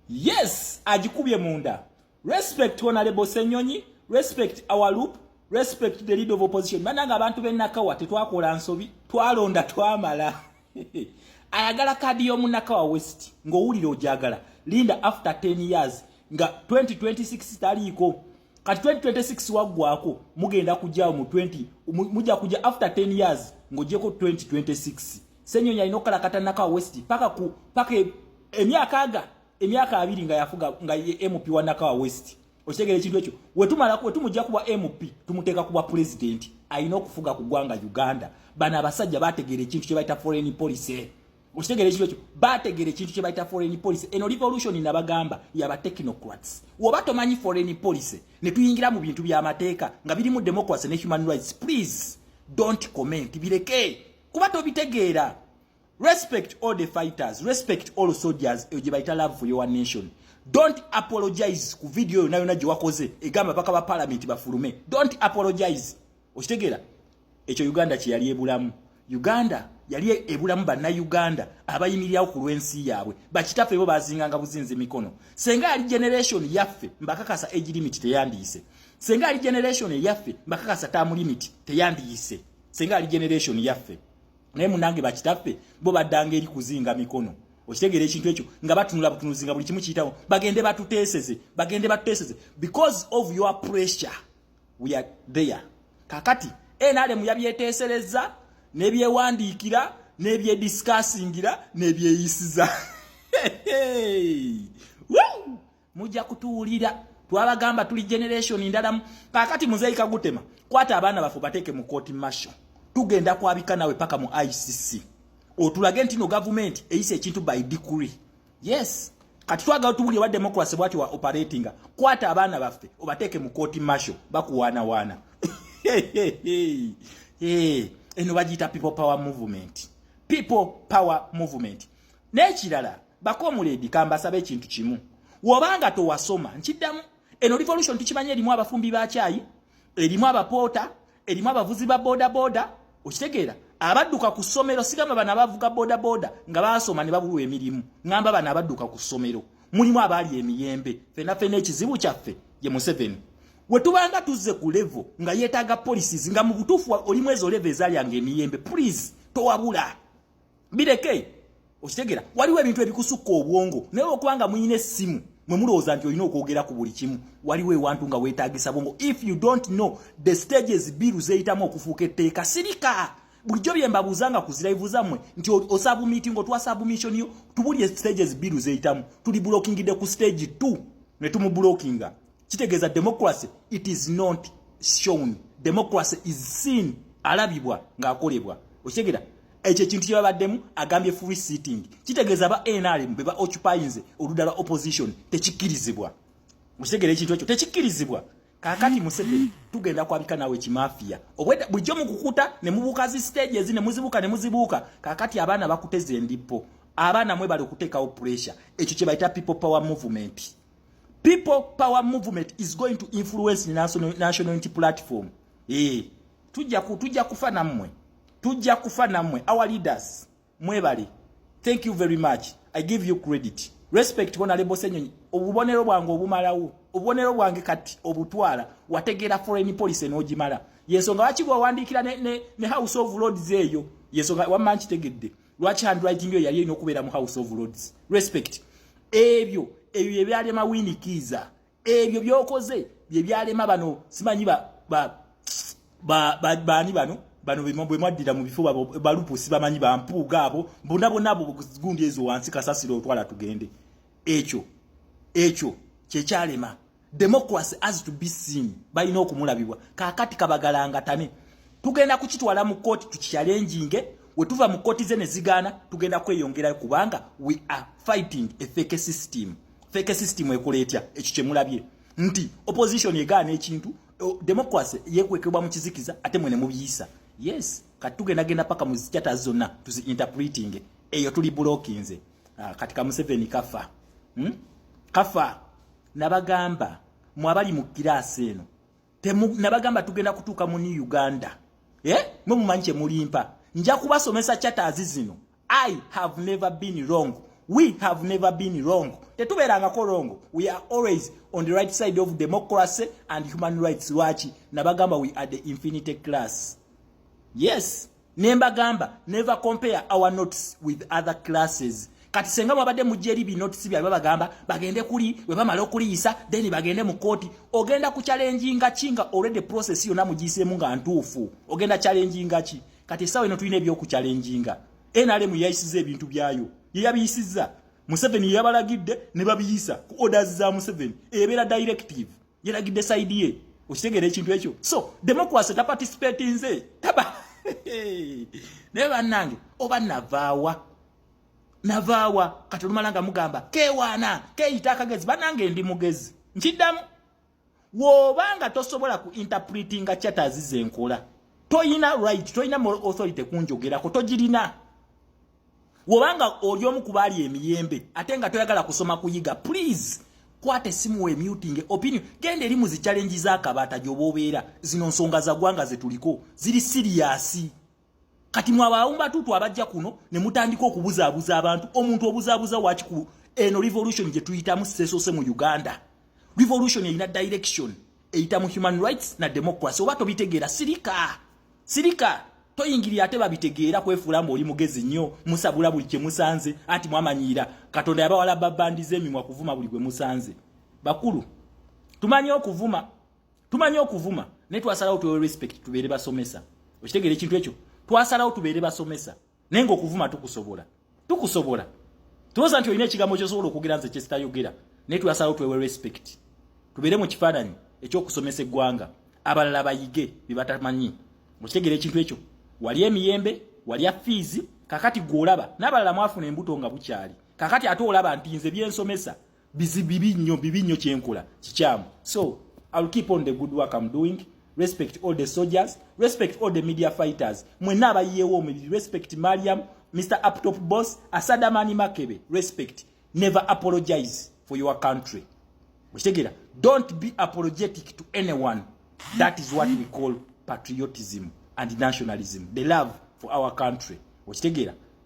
Yes, ajikubye munda. Respect Honorable Senyonyi, respect our loop, respect the leader of opposition. Mananga abantu bennakawa tetwakola nsobi, twalonda twamala. Ayagala kadi y'omunakawa West, ng'owulira ojagala. Linda after 10 years, nga 2026 taliiko. Kati 2026 waggwako, mugenda kujjao mu 20, mujja kujja after 10 years, ng'ogyeko 2026. Senyonyi alina okukalakata nakawa West, paka emyaka abiri nga yafuga nga MP wa nakawa West. Okitegere ekintu ekyo. Wetumujja kuba MP, tumuteeka kuba president. Alina okufuga ku ggwanga Uganda. Bano abasajja bategeera ekintu kye bayita foreign policy. Okitegere ekintu ekyo. Bategeera ekintu kye bayita foreign policy. Eno revolution nabagamba yaba technocrats. Woba tomanyi foreign policy ne tuyingira mu bintu by'amateeka nga birimu democracy ne human rights. Please don't comment. Bireke. Kuba tobitegeera. Respect all the fighters, respect all soldiers, ejibaita love for your nation. Don't apologize ku video yona gye wakoze egamba paka ba parliament bafulume. Don't apologize. Okitegera ekyo Uganda kye yali ebulamu. Uganda yali ebulamu banna Uganda abayimirirawo ku lwensi yaabwe. Bakitafe bo bazinganga buzinzi mikono. Senga ali generation yaffe mbakakasa age limit teyandiise. Senga ali generation yaffe mbakakasa term limit teyandiise. Senga ali generation yaffe. Naye munange bakitaffe bo baddanga eri kuzinga mikono. Okitegera ekintu ekyo nga batunula butunuzinga buli kimu kiyitawo bagende batuteeseze because of your pressure we are there. Kakati NRM yabyeteesereza nebyewandiikira nebyediscussingira nebyeyisiza. Mujja kutuwulira twabagamba tuli generation ndalamu. Kakati muzeyi Kagutema kwata abaana bafu bateeke mu court martial. Tugenda kwabika nawe paka mu ICC. Otulage nti no government eyise ekintu by decree. Yes. Kati twaga otubuli wa democracy bwati wa operating. Kwata abaana baffe obateeke mu court martial bakuwana. Eno bagita people power movement. People power movement. N'ekirala bakomuledi kambasabe ekintu kimu. Wobanga towasoma nkiddamu eno revolution tukimanye erimu abafumbi ba chai, erimu abapoota, erimu abavuzi ba boda. Okitegeera abadduka ku ssomero sigamba bana bavuga boda nga basoma ne babulwa emirimu. Ngamba bana abadduka ku ssomero mulimu abali emiyembe. Fena ekizibu kyaffe ye Museveni. Wetubanga tuzze ku level nga yeetaaga policies nga mu butuufu olimu ezo level ezalyange emiyembe. Please towabula bireke. Okitegeera waliwo ebintu ebikusukka obwongo naye okubanga muyina essimu mwe mulowooza nti olina okwogera ku buli kimu waliwo ewantu nga weetaagisa bwongo. If you don't know the stages biru zeyitamu okufuuka etteeka sirika. Bulijjo bye mbabuuza nga kuziraivu zammwe nti osabu meeting otwa submission yo tubulye stages biru zeyitamu tuli blockingide ku stage 2 ne tumublockinga. Kitegeeza democracy it is not shown. Democracy is seen alabibwa ng'akolebwa. Okitegeera ekyo kintu kye babaddemu agambye free sitting. Kitegeeza ba NRM beba occupyinze oludala opposition tekikkirizibwa. Okitegeera ekintu ekyo tekikkirizibwa. Kakati Museveni tugenda kwabika nawe kimafia. Obwedda bulijjo mukukuta ne mubukazi stages ne muzibuuka. Kakati abaana bakuteze ndipo. Abaana mwe bali okuteekawo pressure. Ekyo kye bayita people power movement. People power movement is going to influence the national unity platform. Tujja kufa nammwe. Tujja kufa nammwe. Our leaders mwebali. Thank you very much. I give you credit. Respect Honorable Senyonyi. Obubonero bwange obumalawo. Obubonero bwange kati obutwala wategeera foreign policy n'ogimala. Yensonga wakigwa wandikira ne House of Lords eyo. Yensonga wamanchi tegedde. Lwaki handwriting yo yali inokubeera mu House of Lords. Respect. Ebyo ebyalema winikiza. Ebyo byokoze bye byalema bano simanyi bani bano bwe mwaddira mu bifuba balupu sibamanyi bampuuga abo bonna gundi ezo wansi kasasiro otwala tugende. Ekyo kyekyalema. Democracy has to be seen balina okumulabibwa. Kakati kabagalanga tane tugenda kukitwala mu court tukichalenjinge. Wetuva mu court ze ne zigaana tugenda kweyongera kubanga we are fighting a fake system. Fake system ekoletya ekyo kyemulabye nti opposition egaana ekintu democracy yekwekebwa mu kizikiza ate mwene mubiyisa. Yes, katugenda paka mu chata zonna tuzi interpreting eyo tuli blockinze. Katika Museveni kafa. Kafa nabagamba mwabali mu kirasi eno. Nabagamba tugenda kutuuka mu New Uganda. Mwe mumanyi kye mulimpa. Nja kubasomesa chata zino. I have never been wrong We have never been wrong. Tetuberangako wrong. We are always on the right side of democracy and human rights. Wachi nabagamba we are the infinite class. Yes. Nemba gamba never compare our notes with other classes. Kati senga mwabade mujeri bi notes bya bagamba bagende kuli we bamala okuliyisa then bagende mu court ogenda ku challenging chinga already process yona mujise munga ntuufu ogenda challenging chi kati sawe no tuine byo ku challenging NRM yayisize ebintu byayo yabiyisiza Museveni yabalagidde ne babiyisa ku orders za Museveni ebera directive yalagidde side ye okitegere ekintu ekyo so democracy ta participate nze taba neba nange oba navawa katulumalanga mugamba kewana keyitakagezi banange ndi mugezi nkiddamu wobanga tosobola ku interpreting chatters zenkola toyina right toyina moral authority kunjogerako togirina wobanga oli omu kubali emiyembe atenga toyagala kusoma kuyiga please kwate simu we muting opinion gende eri mu zi challenge za kabata jobobeera zino nsonga za gwanga zetuliko ziri serious kati mwabaumba tutu abajja kuno ne mutandika okubuzaabuza abantu omuntu obuzaabuza wakiku eno revolution je tuyita mu sesose mu Uganda revolution ina direction eita mu human rights na democracy obato bitegeera sirika toyingiri ate babitegeera kwefulamba oli mugezi nnyo musabula buli kye musanze anti mwamanyira katonda yabawala babandize emimwa kuvuma buli gwe musanze bakulu tumanyi okuvuma ne twasalawo tuwe respect tubeere basomesa okitegeera ekintu ekyo twasalawo tubeere basomesa nengo okuvuma tukusobola tuloza nti olina ekigambo kyosobola okugera nze kyesitayogera ne twasalawo tuwe respect tubeere mu kifaananyi ekyokusomesa eggwanga abalala bayige bibatamanyi okitegeera ekintu ekyo wali emiyembe wali afizi kakati gwolaba n'abalala mwafuna embuto nga bukyali kakati ate olaba nti nze byensomesa bibinyo kyenkola kikyamu so I'll keep on the good work I'm doing. Respect all the soldiers, respect all the media fighters. Mwena abayiyewo omubiri, respect Mariam, Mr. Uptop Boss, Asadamani Makebe, respect. Never apologize for your country. Don't be apologetic to anyone. That is what we call patriotism and nationalism. The love for our country.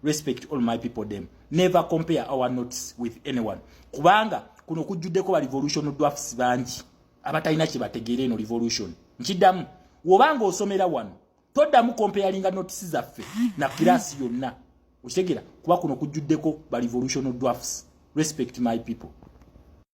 Respect all my people them. Never compare our notes with anyone. Kubanga kuno kujjuddeko ba revolution dwarfs bangi. Abatalina kibategeere eno revolution. Nkidamu wobanga osomera wano toddamu comparinga notices zaffe na class yonna. Okitegeera kuba kuno kujjuddeko ba revolution dwarfs. Respect my people.